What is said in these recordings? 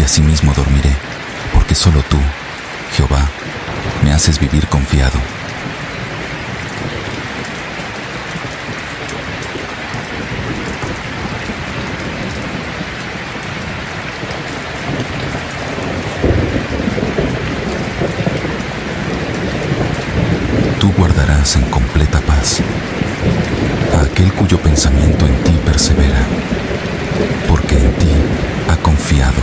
y asimismo dormiré, porque solo tú, Jehová, me haces vivir confiado. Tú guardarás en completa paz a aquel cuyo pensamiento en ti persevera, porque en ti ha confiado.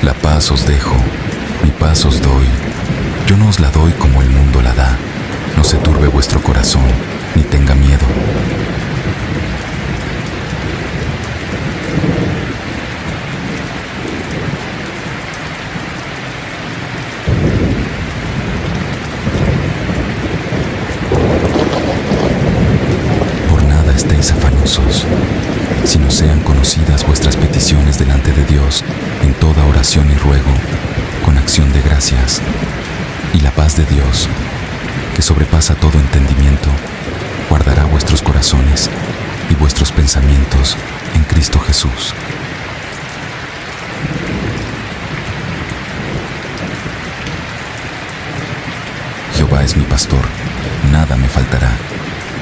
La paz os dejo, mi paz os doy. Yo no os la doy como el mundo la da. No se turbe vuestro corazón, ni tenga miedo. Por nada estéis afanosos, sino sean conocidas vuestras peticiones delante de Dios en toda oración y ruego, con acción de gracias. Y la paz de Dios, que sobrepasa todo entendimiento, guardará vuestros corazones y vuestros pensamientos en Cristo Jesús. Jehová es mi pastor, nada me faltará.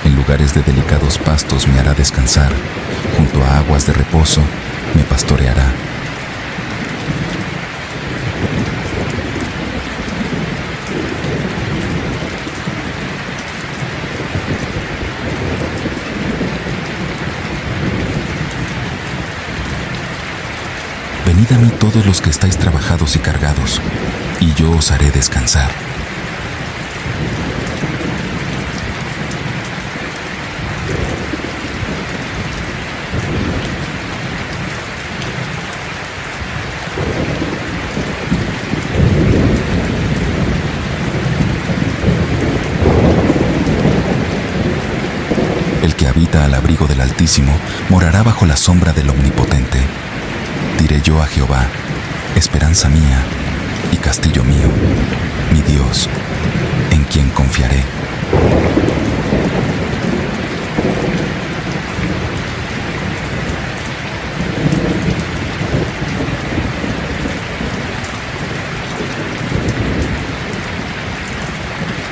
En lugares de delicados pastos me hará descansar, junto a aguas de reposo me pastoreará. Venid a mí todos los que estáis trabajados y cargados, y yo os haré descansar. El que habita al abrigo del Altísimo morará bajo la sombra del Omnipotente. Diré yo a Jehová, esperanza mía y castillo mío, mi Dios, en quien confiaré.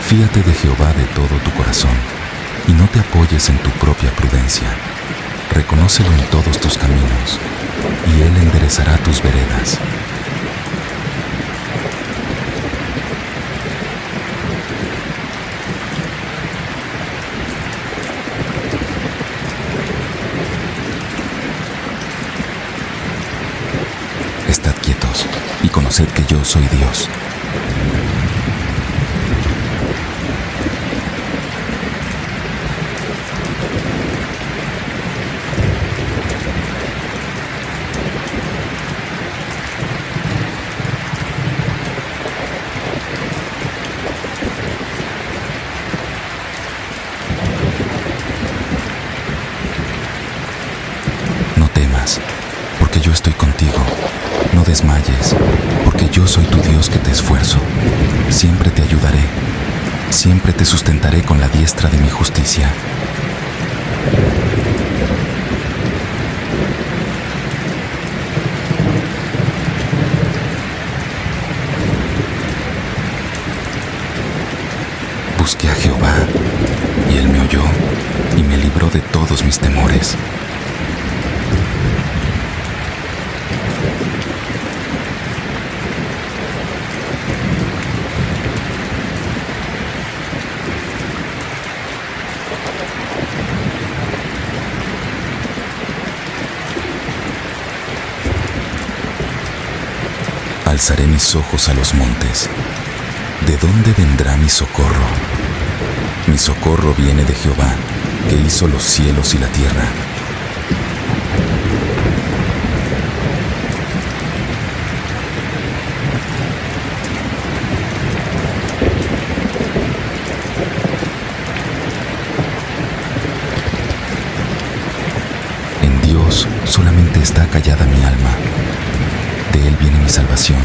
Fíate de Jehová de todo tu corazón y no te apoyes en tu propia prudencia. Reconócelo en todos tus caminos, y Él enderezará tus veredas. Estad quietos y conoced que yo soy Dios. Porque yo estoy contigo. No desmayes, porque yo soy tu Dios que te esfuerzo. Siempre te ayudaré, siempre te sustentaré con la diestra de mi justicia. Busqué a Jehová, y Él me oyó, y me libró de todos mis temores. Alzaré mis ojos a los montes. ¿De dónde vendrá mi socorro? Mi socorro viene de Jehová, que hizo los cielos y la tierra. En Dios solamente está callada mi alma. De Él viene mi salvación.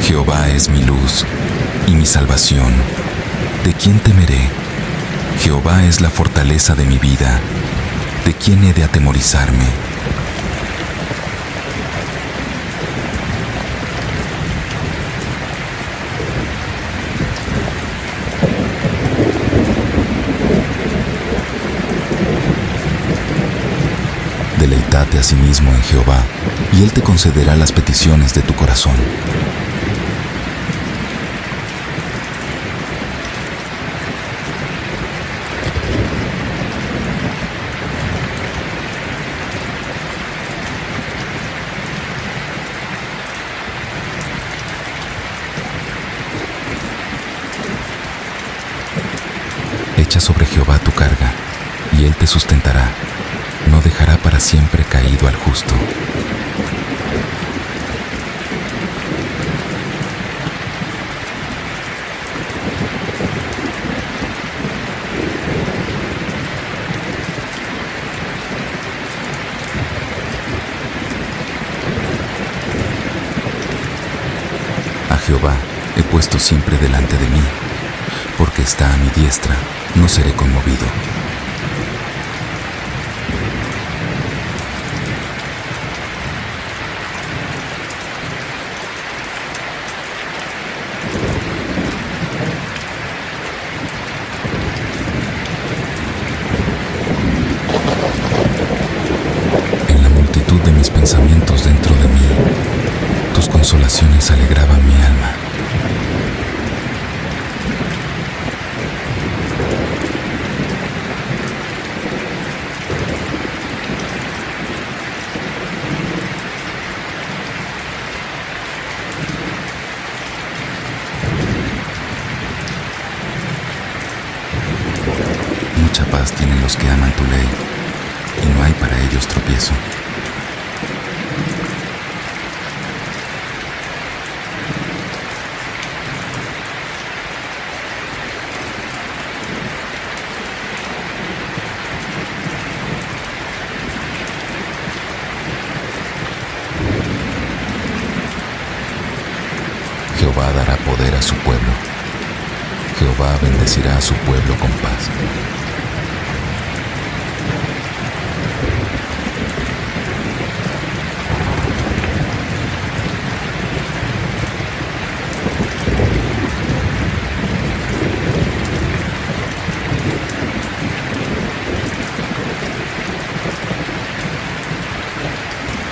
Jehová es mi luz y mi salvación. ¿De quién temeré? Jehová es la fortaleza de mi vida. ¿De quién he de atemorizarme? Deleítate a sí mismo en Jehová, y Él te concederá las peticiones de tu corazón. Echa sobre Jehová tu carga, y Él te sustentará. No dejará para siempre caído al justo. A Jehová he puesto siempre delante de mí, porque está a mi diestra, no seré conmovido. En la multitud de mis pensamientos dentro de mí, tus consolaciones alegraban mi alma. Mucha paz tienen los que aman tu ley, y no hay para ellos tropiezo. Jehová dará poder a su pueblo. Jehová bendecirá a su pueblo con paz.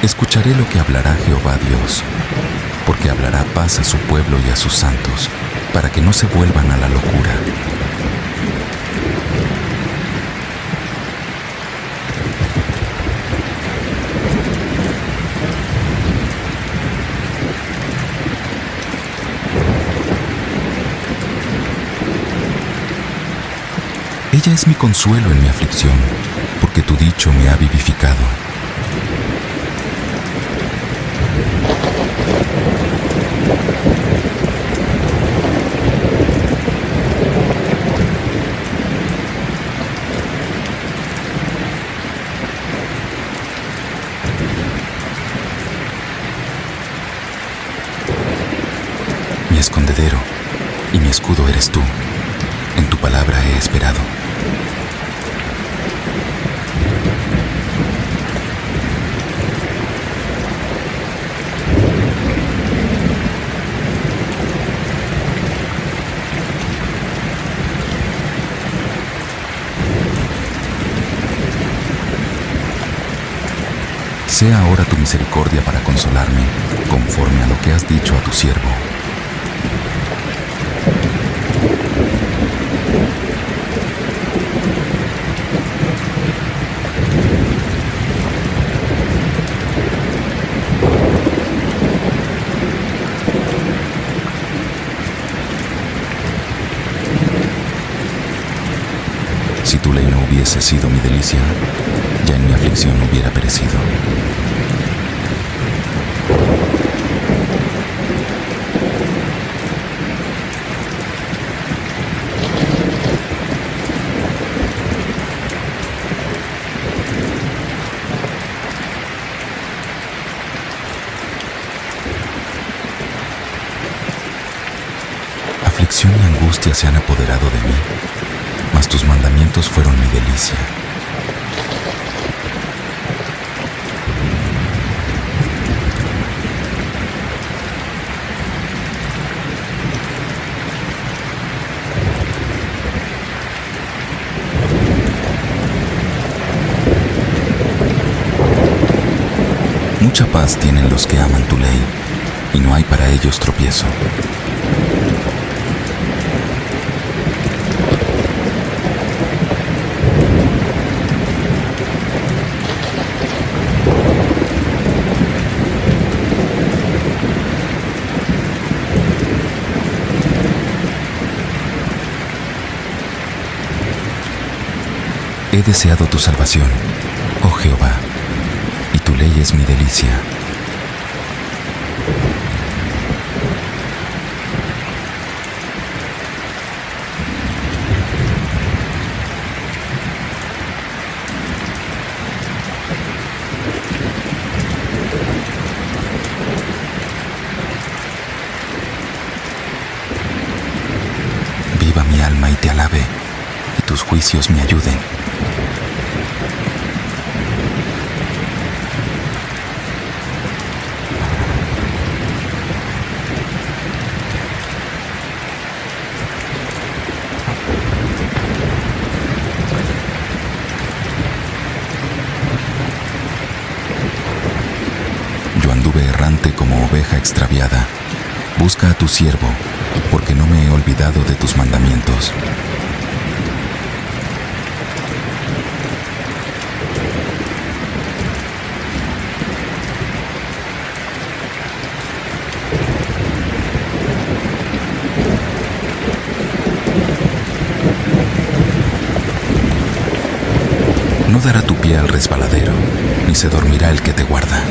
Escucharé lo que hablará Jehová Dios, porque hablará paz a su pueblo y a sus santos, para que no se vuelvan a la locura. Ella es mi consuelo en mi aflicción, porque tu dicho me ha vivificado. Mi escondedero y mi escudo eres tú. En tu palabra he esperado. Sea ahora tu misericordia para consolarme, conforme a lo que has dicho a tu siervo. Si tu ley no hubiese sido mi delicia, ya en mi aflicción hubiera perecido. Aflicción y angustia se han apoderado de mí, mas tus mandamientos fueron mi delicia. Mucha paz tienen los que aman tu ley, y no hay para ellos tropiezo. He deseado tu salvación, oh Jehová, y tu ley es mi delicia. Viva mi alma y te alabe, y tus juicios me ayuden. Yo anduve errante como oveja extraviada. Busca a tu siervo, porque no me he olvidado de tus mandamientos. No dará tu pie al resbaladero, ni se dormirá el que te guarda.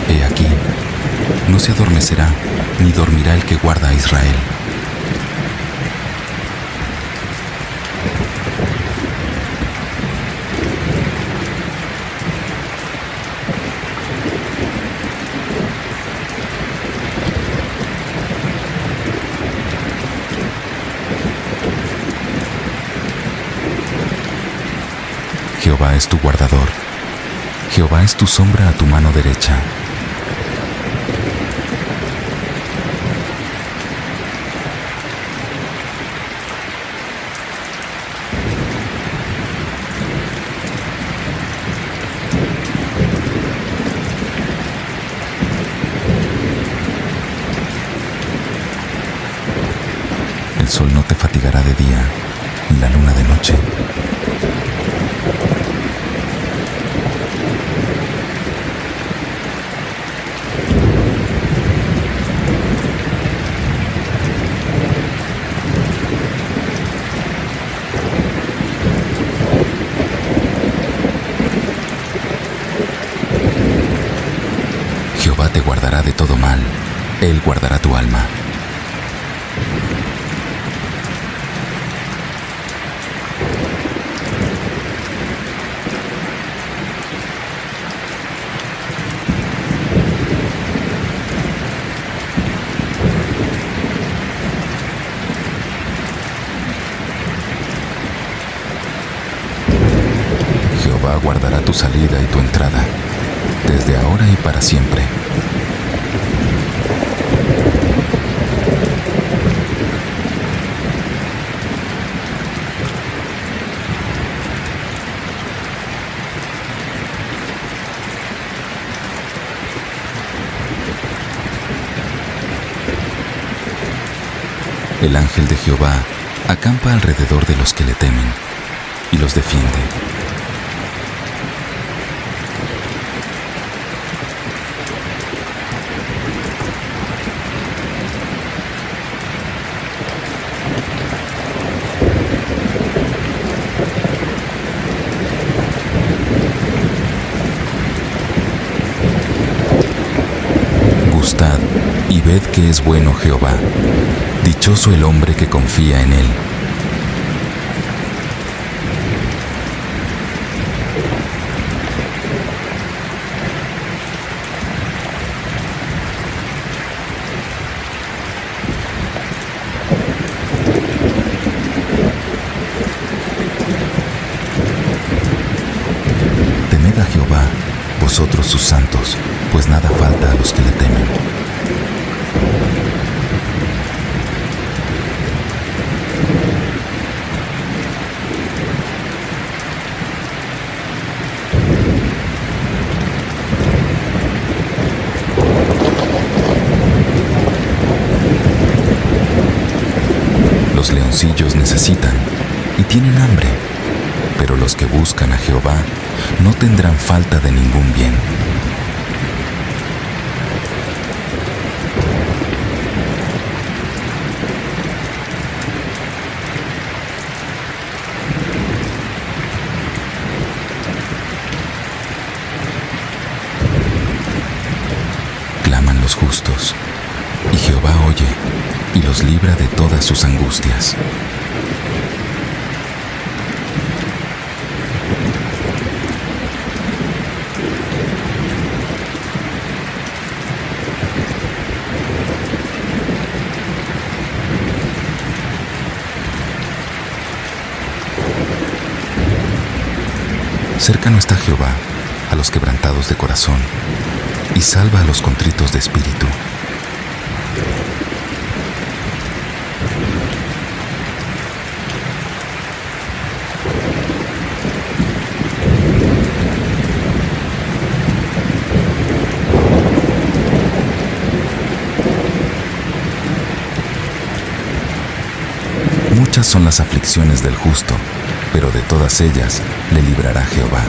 He aquí, no se adormecerá, ni dormirá el que guarda a Israel. Jehová es tu guardador. Jehová es tu sombra a tu mano derecha. El sol no te fatigará de día, ni la luna de noche. Jehová te guardará de todo mal, Él guardará tu alma. Jehová guardará tu salida y tu entrada, desde ahora y para siempre. El ángel de Jehová acampa alrededor de los que le temen y los defiende. Gustad y ved que es bueno Jehová. Dichoso el hombre que confía en él. Temed a Jehová, vosotros sus santos, pues nada falta a los que le temen. Los leoncillos necesitan y tienen hambre, pero los que buscan a Jehová no tendrán falta de ningún bien. Claman los justos, y Jehová oye y los libra de todas sus angustias. Cercano está Jehová a los quebrantados de corazón, y salva a los contritos de espíritu. Muchas son las aflicciones del justo, pero de todas ellas le librará Jehová.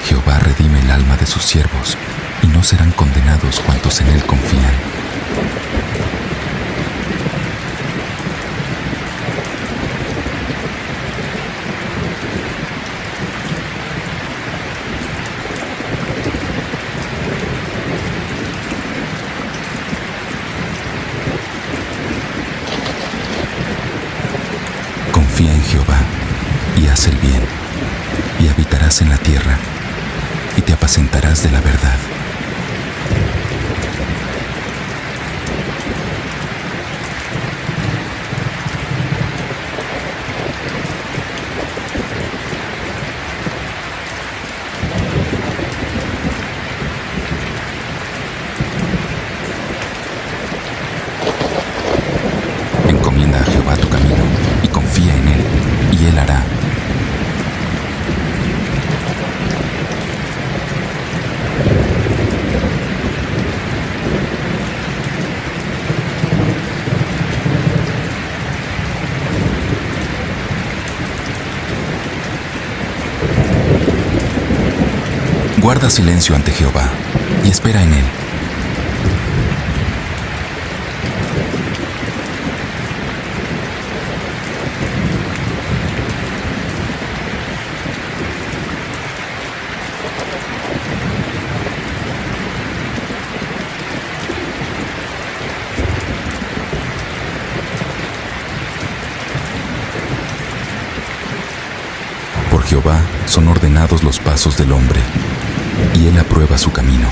Jehová redime el alma de sus siervos, y no serán condenados cuantos en él confían. Confía en Jehová y haz el bien, y habitarás en la tierra, y te apacentarás de la verdad. Encomienda a Jehová tu camino y confía en él, y él hará. Guarda silencio ante Jehová y espera en él. Por Jehová son ordenados los pasos del hombre, y él aprueba su camino.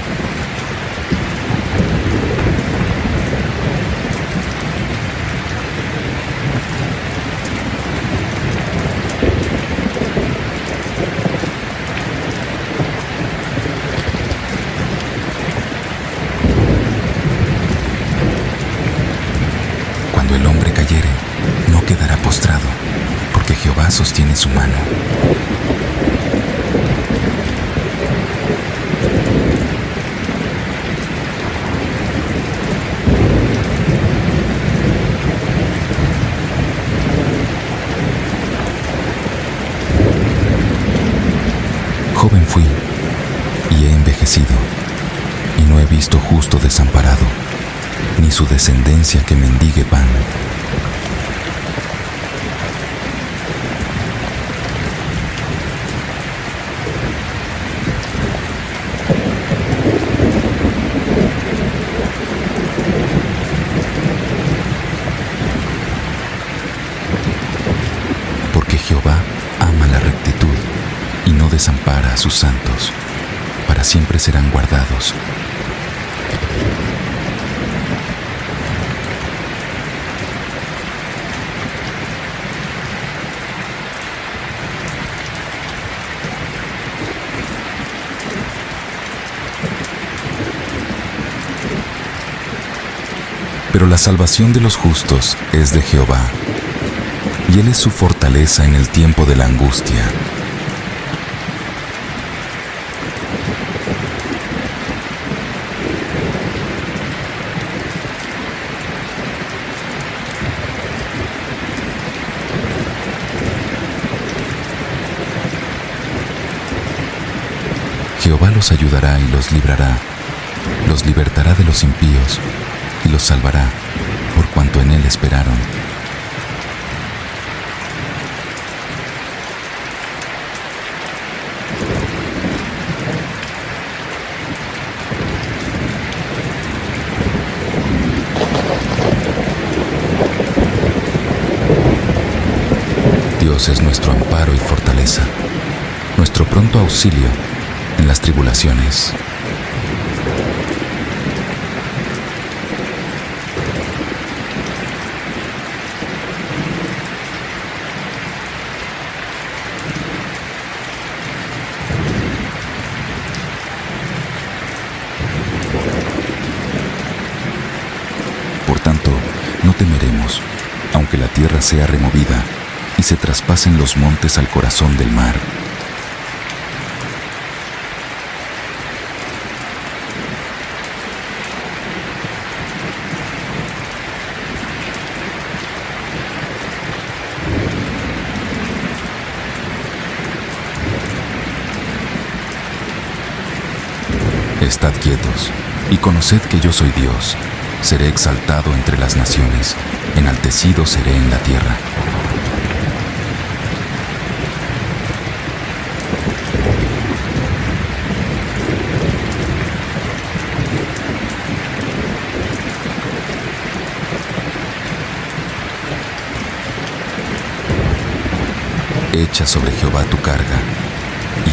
sostiene su mano. Joven fui y he envejecido, y no he visto justo desamparado, ni su descendencia que mendigue pan. Porque Jehová ama la rectitud y no desampara a sus santos, para siempre serán guardados. Pero la salvación de los justos es de Jehová, y Él es su fortaleza en el tiempo de la angustia. Jehová los ayudará y los librará, los libertará de los impíos y los salvará, por cuanto en Él esperaron. Dios es nuestro amparo y fortaleza, nuestro pronto auxilio en las tribulaciones. Por tanto, no temeremos, aunque la tierra sea removida y se traspasen los montes al corazón del mar. Estad quietos y conoced que yo soy Dios. Seré exaltado entre las naciones, enaltecido seré en la tierra. Echa sobre Jehová tu carga,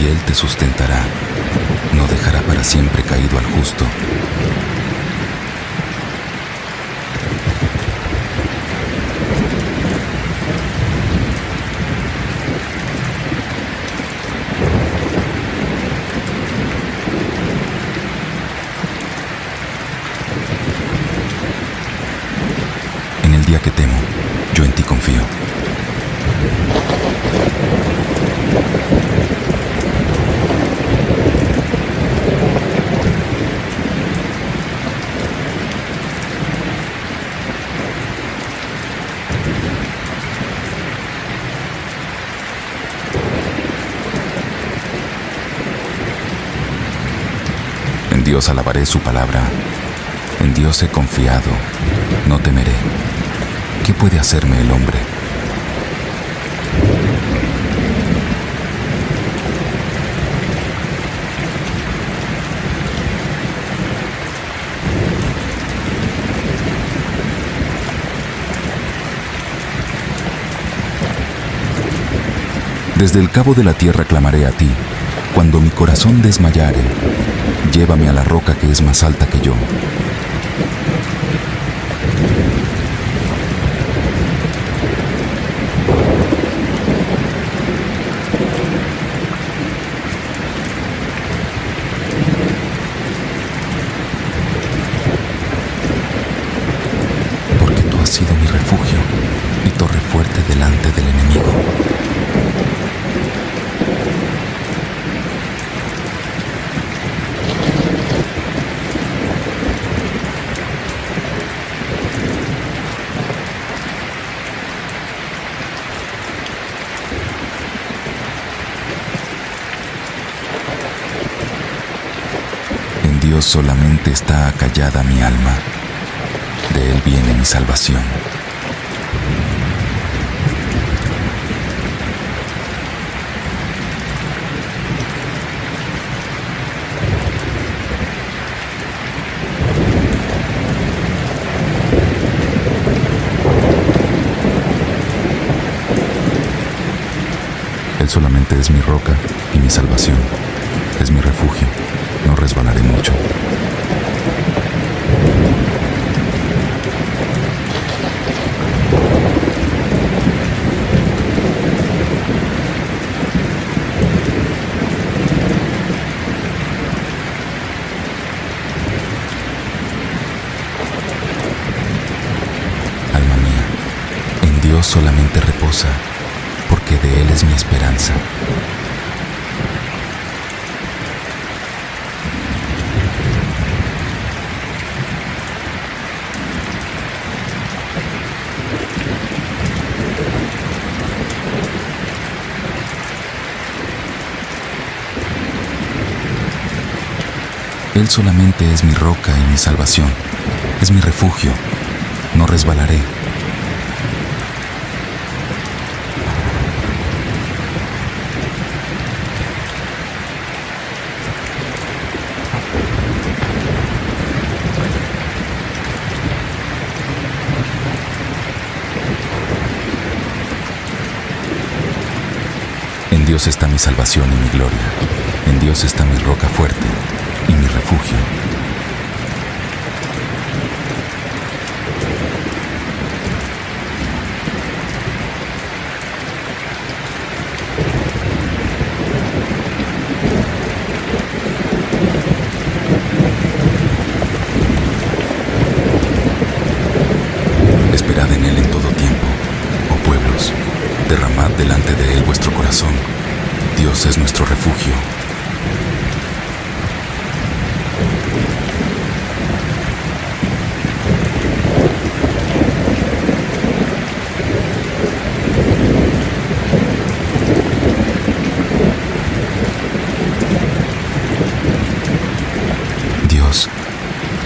y Él te sustentará. No dejará para siempre caído al justo. En el día que temo, yo en ti confío. En Dios alabaré su palabra. En Dios he confiado. No temeré. ¿Qué puede hacerme el hombre? Desde el cabo de la tierra clamaré a ti. Cuando mi corazón desmayare, llévame a la roca que es más alta que yo. Porque tú has sido mi refugio, mi torre fuerte delante del enemigo. Dios solamente está acallada mi alma. De Él viene mi salvación. Él solamente es mi roca y mi salvación. Es mi refugio. No resbalaré mucho. Alma mía, en Dios solamente reposa, porque de Él es mi esperanza. Él solamente es mi roca y mi salvación. Es mi refugio. No resbalaré. En Dios está mi salvación y mi gloria. En Dios está mi roca fuerte y mi refugio. Esperad en Él en todo tiempo, oh pueblos, derramad delante de Él vuestro corazón. Dios es nuestro refugio. Dios,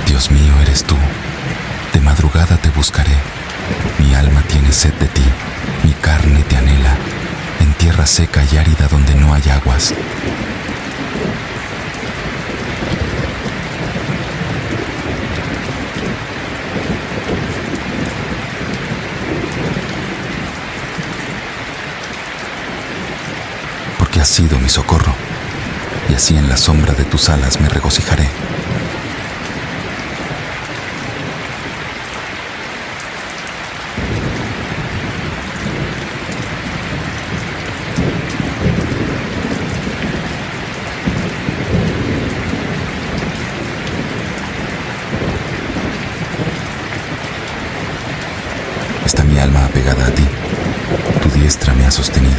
Dios mío eres tú. De madrugada te buscaré. Mi alma tiene sed de ti, mi carne te anhela, en tierra seca y árida donde no hay aguas. Porque has sido mi socorro, y así en la sombra de tus alas me regocijaré. Está mi alma apegada a ti, tu diestra me ha sostenido.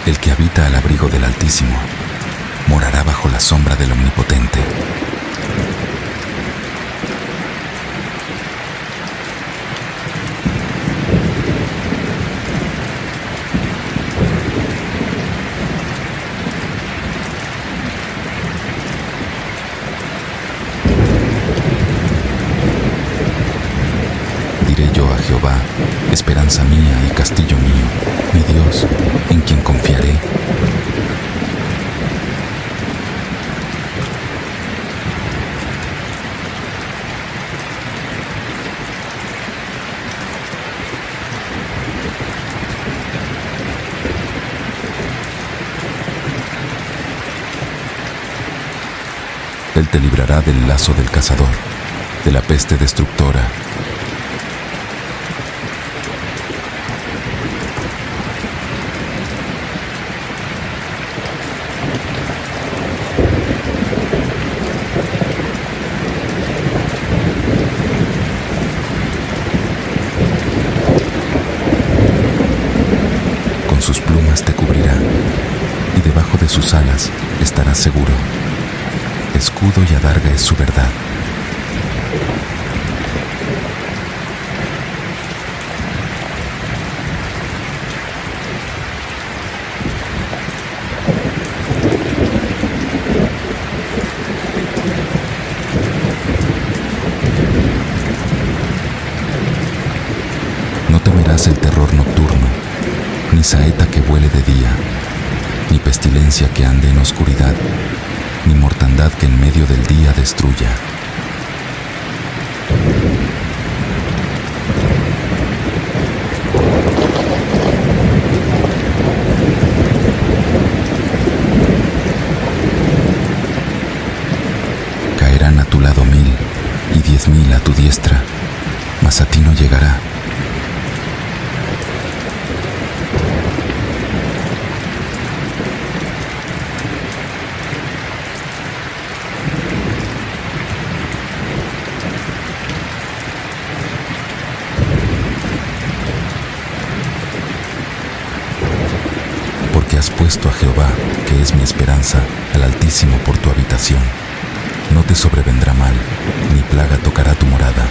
El que habita al abrigo del Altísimo morará bajo la sombra del Omnipotente. Diré yo a Jehová, esperanza mía y castillo mío, mi Dios, en quien confiaré. Él te librará del lazo del cazador, de la peste destructora. Con sus plumas plumas te cubrirá, y debajo de sus alas estarás seguro. Escudo y adarga es su verdad. No temerás el terror nocturno, ni saeta que vuele de día, ni pestilencia que ande en oscuridad, ni mortandad que en medio del día destruya. Caerán a tu lado 1000 y 10,000 a tu diestra, mas a ti no llegará. Porque has puesto a Jehová, que es mi esperanza, al Altísimo por tu habitación. No te sobrevendrá mal, ni plaga tocará tu morada.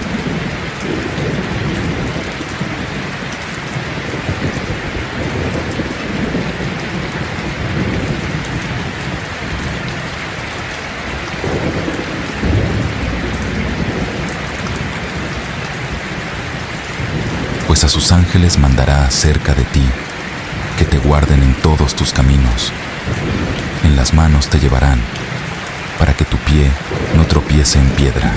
Pues a sus ángeles mandará acerca de ti, que te guarden en todos tus caminos. En las manos te llevarán, para que tu pie no tropiece en piedra.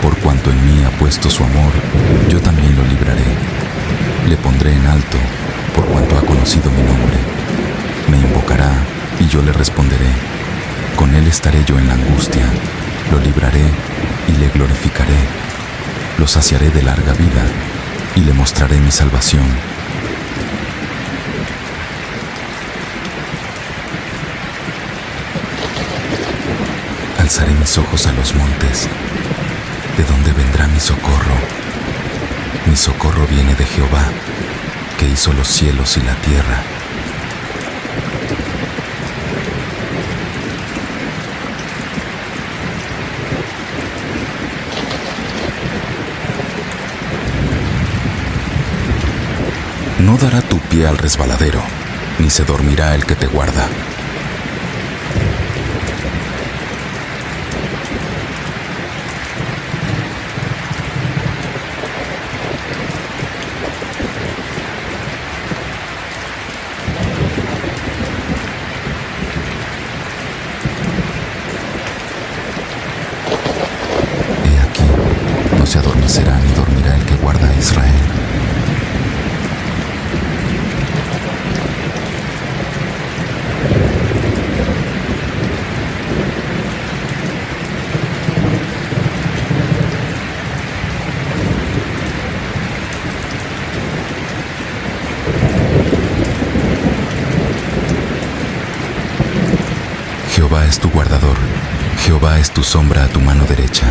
Por cuanto en mí ha puesto su amor, yo también lo libraré. Le pondré en alto, por cuanto ha conocido mi nombre. Me invocará, y yo le responderé. Con él estaré yo en la angustia. Lo libraré y le glorificaré. Lo saciaré de larga vida y le mostraré mi salvación. Alzaré mis ojos a los montes. ¿De dónde vendrá mi socorro? Mi socorro viene de Jehová, que hizo los cielos y la tierra. No dará tu pie al resbaladero, ni se dormirá el que te guarda. He aquí, no se adormecerá ni dormirá el que guarda a Israel. Jehová es tu guardador, Jehová es tu sombra a tu mano derecha.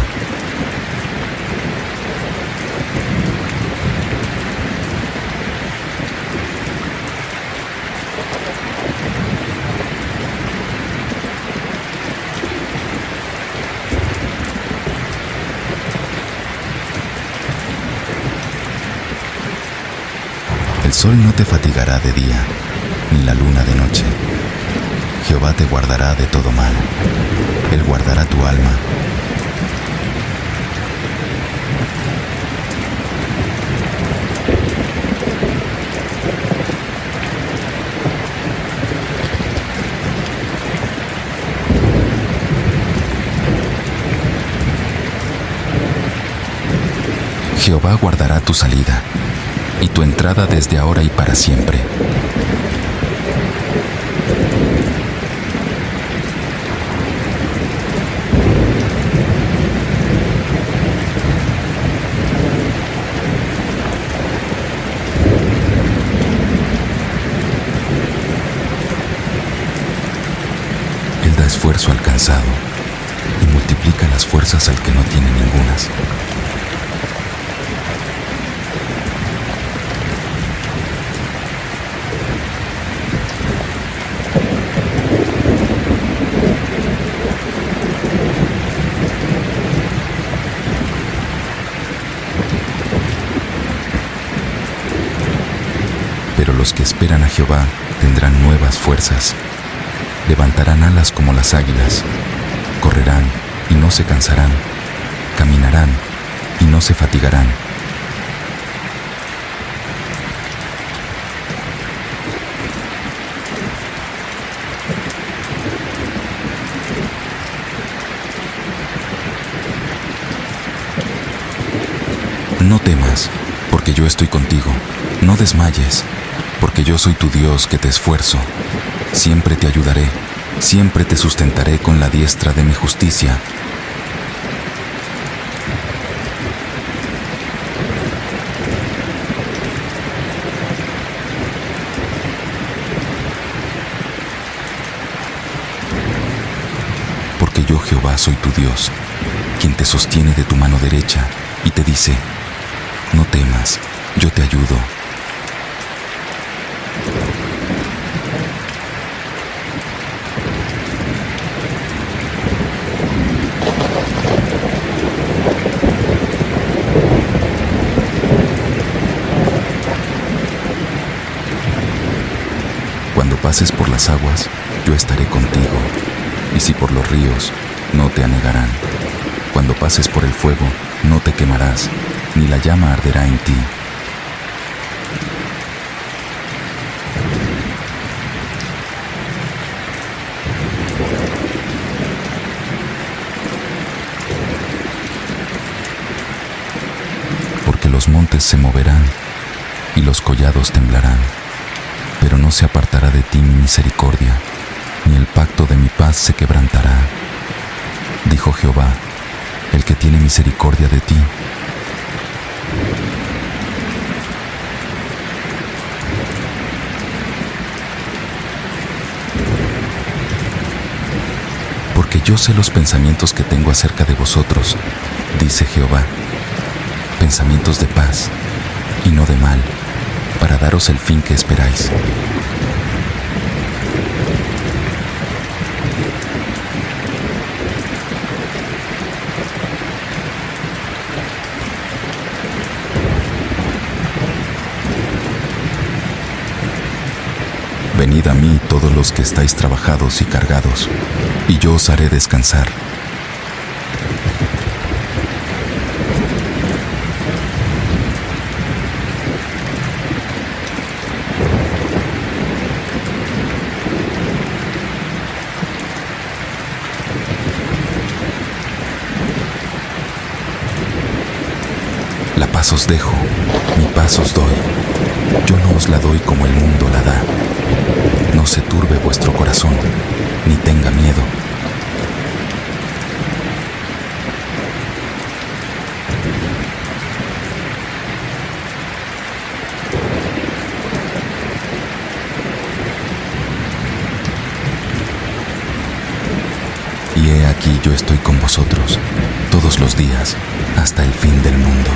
El sol no te fatigará de día, ni la luna de noche. Jehová te guardará de todo mal. Él guardará tu alma. Jehová guardará tu salida y tu entrada desde ahora y para siempre. esfuerzo al cansado y multiplica las fuerzas al que no tiene ningunas. Pero los que esperan a Jehová tendrán nuevas fuerzas. Levantarán alas como las águilas. Correrán y no se cansarán. Caminarán y no se fatigarán. No temas, porque yo estoy contigo. No desmayes, porque yo soy tu Dios que te esfuerzo. Siempre te ayudaré, siempre te sustentaré con la diestra de mi justicia. Porque yo Jehová soy tu Dios, quien te sostiene de tu mano derecha y te dice: no temas, yo te ayudo. Cuando pases por las aguas, yo estaré contigo, y si por los ríos, no te anegarán. Cuando pases por el fuego, no te quemarás, ni la llama arderá en ti. Porque los montes se moverán y los collados temblarán, pero no se apartará de ti mi misericordia, ni el pacto de mi paz se quebrantará, dijo Jehová, el que tiene misericordia de ti. Porque yo sé los pensamientos que tengo acerca de vosotros, dice Jehová, pensamientos de paz y no de mal, para daros el fin que esperáis. Venid a mí todos los que estáis trabajados y cargados, y yo os haré descansar. La paz os dejo, mi paz os doy. Yo no os la doy como el mundo la da. No se turbe vuestro corazón, ni tenga miedo. Y he aquí yo estoy con vosotros todos los días hasta el fin del mundo.